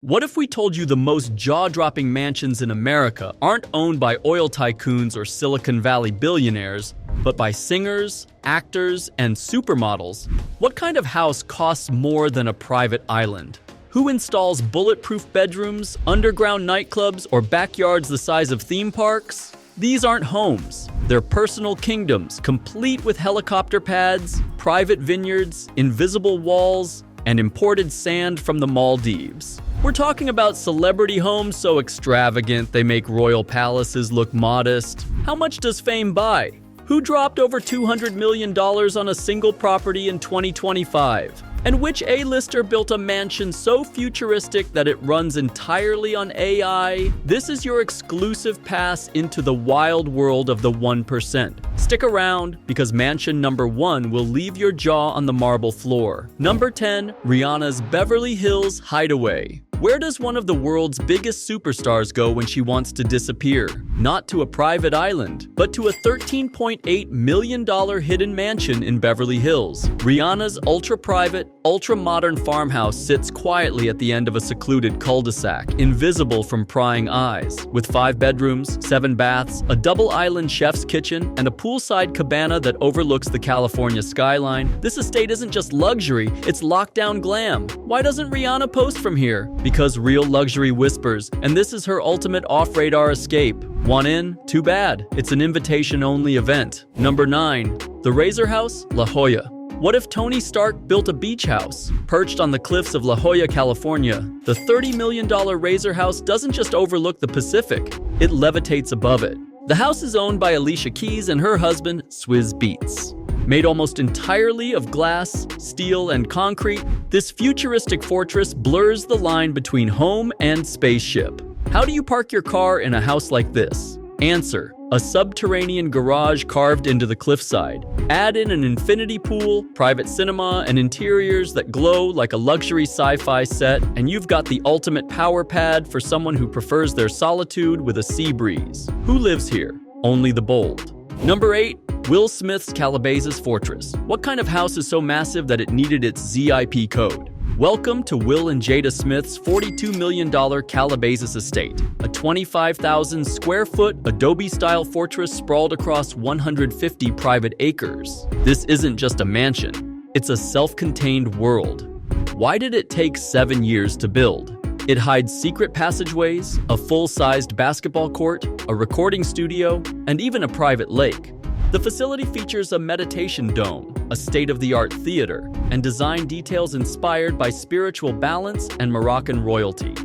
What if we told you the most jaw-dropping mansions in America aren't owned by oil tycoons or Silicon Valley billionaires, but by singers, actors, and supermodels? What kind of house costs more than a private island? Who installs bulletproof bedrooms, underground nightclubs, or backyards the size of theme parks? These aren't homes. They're personal kingdoms, complete with helicopter pads, private vineyards, invisible walls, and imported sand from the Maldives. We're talking about celebrity homes so extravagant they make royal palaces look modest. How much does fame buy? Who dropped over $200 million on a single property in 2025? And which A-lister built a mansion so futuristic that it runs entirely on AI? This is your exclusive pass into the wild world of the 1%. Stick around, because mansion number 1 will leave your jaw on the marble floor. Number 10, Rihanna's Beverly Hills hideaway. Where does one of the world's biggest superstars go when she wants to disappear? Not to a private island, but to a $13.8 million hidden mansion in Beverly Hills. Rihanna's ultra-private, ultra-modern farmhouse sits quietly at the end of a secluded cul-de-sac, invisible from prying eyes. With 5 bedrooms, 7 baths, a double-island chef's kitchen, and a poolside cabana that overlooks the California skyline, this estate isn't just luxury, it's lockdown glam. Why doesn't Rihanna post from here? Because real luxury whispers, and this is her ultimate off-radar escape. Want in? Too bad. It's an invitation-only event. Number 9. The Razor House, La Jolla. What if Tony Stark built a beach house? Perched on the cliffs of La Jolla, California, the $30 million Razor House doesn't just overlook the Pacific, it levitates above it. The house is owned by Alicia Keys and her husband, Swizz Beatz. Made almost entirely of glass, steel, and concrete, this futuristic fortress blurs the line between home and spaceship. How do you park your car in a house like this? Answer: a subterranean garage carved into the cliffside. Add in an infinity pool, private cinema, and interiors that glow like a luxury sci-fi set, and you've got the ultimate power pad for someone who prefers their solitude with a sea breeze. Who lives here? Only the bold. Number 8. Will Smith's Calabasas Fortress. What kind of house is so massive that it needed its ZIP code? Welcome to Will and Jada Smith's $42 million Calabasas estate, a 25,000 square foot Adobe-style fortress sprawled across 150 private acres. This isn't just a mansion, it's a self-contained world. Why did it take 7 years to build? It hides secret passageways, a full-sized basketball court, a recording studio, and even a private lake. The facility features a meditation dome, a state-of-the-art theater, and design details inspired by spiritual balance and Moroccan royalty.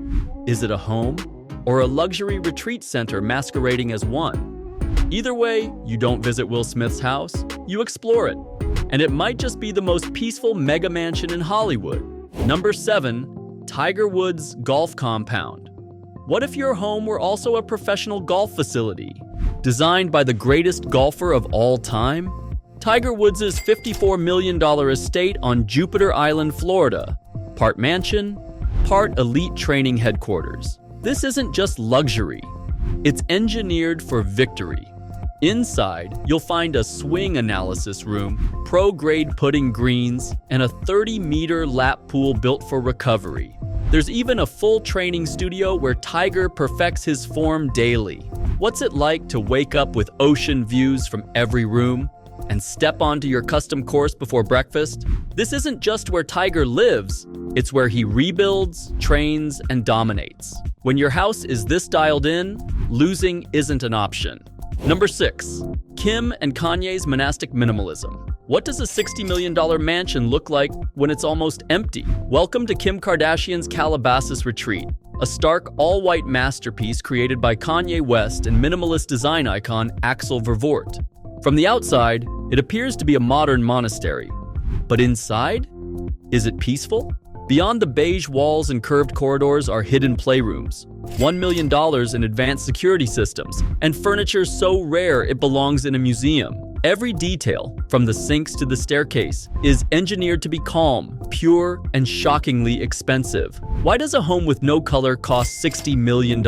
Is it a home or a luxury retreat center masquerading as one? Either way, you don't visit Will Smith's house, you explore it. And it might just be the most peaceful mega mansion in Hollywood. Number 7, Tiger Woods Golf Compound. What if your home were also a professional golf facility? Designed by the greatest golfer of all time? Tiger Woods' $54 million estate on Jupiter Island, Florida. Part mansion, part elite training headquarters. This isn't just luxury, it's engineered for victory. Inside, you'll find a swing analysis room, pro-grade putting greens, and a 30-meter lap pool built for recovery. There's even a full training studio where Tiger perfects his form daily. What's it like to wake up with ocean views from every room and step onto your custom course before breakfast? This isn't just where Tiger lives, it's where he rebuilds, trains, and dominates. When your house is this dialed in, losing isn't an option. Number 6, Kim and Kanye's monastic minimalism. What does a $60 million mansion look like when it's almost empty? Welcome to Kim Kardashian's Calabasas retreat, a stark all-white masterpiece created by Kanye West and minimalist design icon Axel Vervoort. From the outside, it appears to be a modern monastery. But inside? Is it peaceful? Beyond the beige walls and curved corridors are hidden playrooms, $1 million in advanced security systems, and furniture so rare it belongs in a museum. Every detail, from the sinks to the staircase, is engineered to be calm, pure, and shockingly expensive. Why does a home with no color cost $60 million?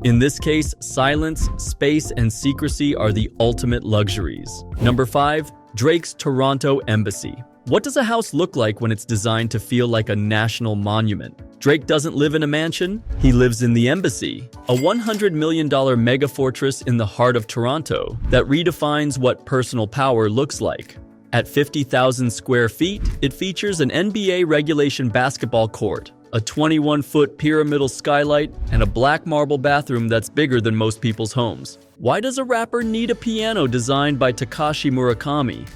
In this case, silence, space, and secrecy are the ultimate luxuries. Number 5, Drake's Toronto Embassy. What does a house look like when it's designed to feel like a national monument? Drake doesn't live in a mansion, he lives in the Embassy, a $100 million mega fortress in the heart of Toronto that redefines what personal power looks like. At 50,000 square feet, it features an NBA regulation basketball court, a 21-foot pyramidal skylight, and a black marble bathroom that's bigger than most people's homes. Why does a rapper need a piano designed by Takashi Murakami?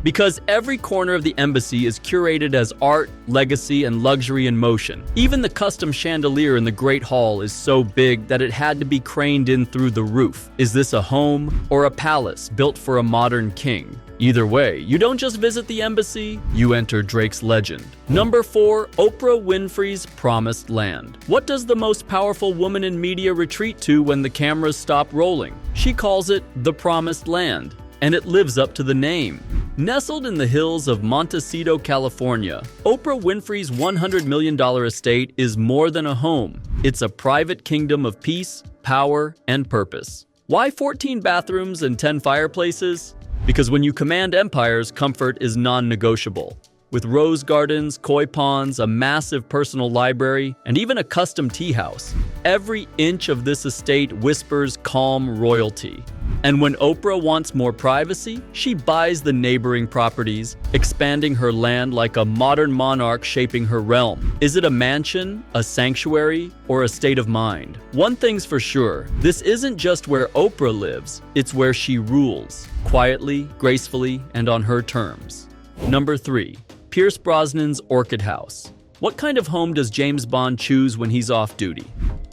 Because every corner of the Embassy is curated as art, legacy, and luxury in motion. Even the custom chandelier in the Great Hall is so big that it had to be craned in through the roof. Is this a home or a palace built for a modern king? Either way, you don't just visit the Embassy, you enter Drake's legend. Number 4, Oprah Winfrey's Promised Land. What does the most powerful woman in media retreat to when the cameras stop rolling? She calls it the Promised Land, and it lives up to the name. Nestled in the hills of Montecito, California, Oprah Winfrey's $100 million estate is more than a home. It's a private kingdom of peace, power, and purpose. Why 14 bathrooms and 10 fireplaces? Because when you command empires, comfort is non-negotiable. With rose gardens, koi ponds, a massive personal library, and even a custom tea house, every inch of this estate whispers calm royalty. And when Oprah wants more privacy, she buys the neighboring properties, expanding her land like a modern monarch shaping her realm. Is it a mansion, a sanctuary, or a state of mind? One thing's for sure, this isn't just where Oprah lives, it's where she rules, quietly, gracefully, and on her terms. Number 3. Pierce Brosnan's Orchid House. What kind of home does James Bond choose when he's off duty?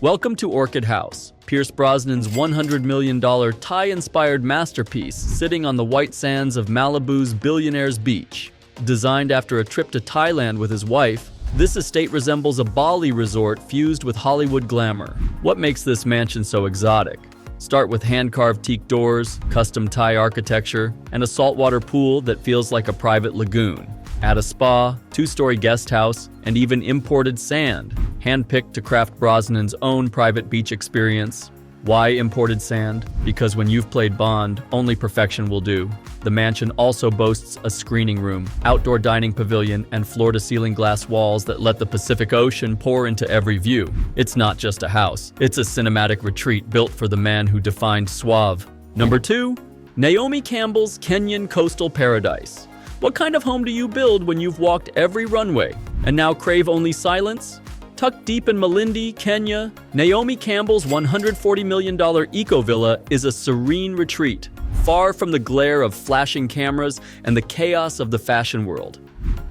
Welcome to Orchid House, Pierce Brosnan's $100 million Thai-inspired masterpiece sitting on the white sands of Malibu's Billionaire's Beach. Designed after a trip to Thailand with his wife, this estate resembles a Bali resort fused with Hollywood glamour. What makes this mansion so exotic? Start with hand-carved teak doors, custom Thai architecture, and a saltwater pool that feels like a private lagoon. Add a spa, 2-story guest house, and even imported sand, hand-picked to craft Brosnan's own private beach experience. Why imported sand? Because when you've played Bond, only perfection will do. The mansion also boasts a screening room, outdoor dining pavilion, and floor-to-ceiling glass walls that let the Pacific Ocean pour into every view. It's not just a house, it's a cinematic retreat built for the man who defined suave. Number 2, Naomi Campbell's Kenyan Coastal Paradise. What kind of home do you build when you've walked every runway and now crave only silence? Tucked deep in Malindi, Kenya, Naomi Campbell's $140 million eco-villa is a serene retreat, far from the glare of flashing cameras and the chaos of the fashion world.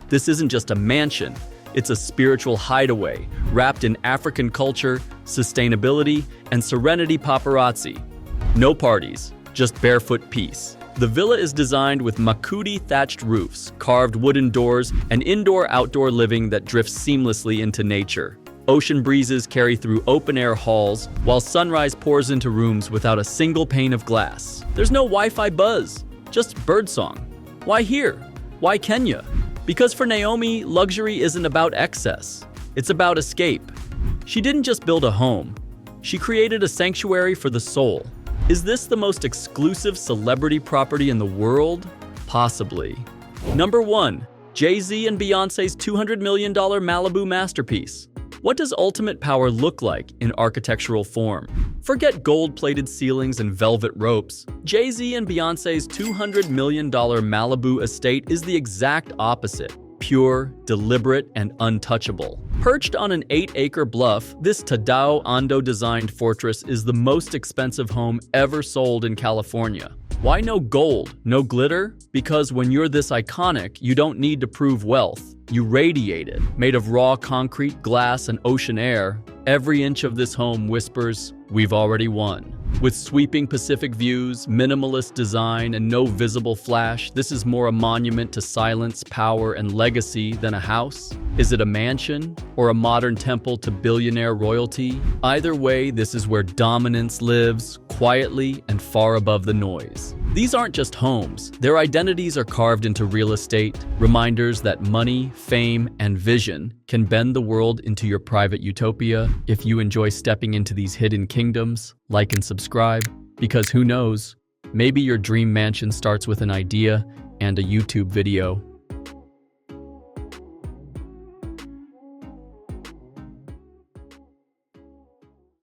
This isn't just a mansion, it's a spiritual hideaway, wrapped in African culture, sustainability, and serenity paparazzi. No parties, just barefoot peace. The villa is designed with Makuti thatched roofs, carved wooden doors, and indoor-outdoor living that drifts seamlessly into nature. Ocean breezes carry through open-air halls, while sunrise pours into rooms without a single pane of glass. There's no Wi-Fi buzz, just birdsong. Why here? Why Kenya? Because for Naomi, luxury isn't about excess. It's about escape. She didn't just build a home. She created a sanctuary for the soul. Is this the most exclusive celebrity property in the world? Possibly. Number 1. Jay-Z and Beyoncé's $200 million Malibu masterpiece. What does ultimate power look like in architectural form? Forget gold-plated ceilings and velvet ropes. Jay-Z and Beyoncé's $200 million Malibu estate is the exact opposite. Pure, deliberate, and untouchable. Perched on an 8-acre bluff, this Tadao Ando-designed fortress is the most expensive home ever sold in California. Why no gold, no glitter? Because when you're this iconic, you don't need to prove wealth. You radiate it. Made of raw concrete, glass, and ocean air, every inch of this home whispers, "We've already won." With sweeping Pacific views, minimalist design, and no visible flash, this is more a monument to silence, power, and legacy than a house. Is it a mansion or a modern temple to billionaire royalty? Either way, this is where dominance lives, quietly and far above the noise. These aren't just homes. Their identities are carved into real estate, reminders that money, fame, and vision can bend the world into your private utopia. If you enjoy stepping into these hidden kingdoms, like and subscribe, because who knows, maybe your dream mansion starts with an idea and a YouTube video.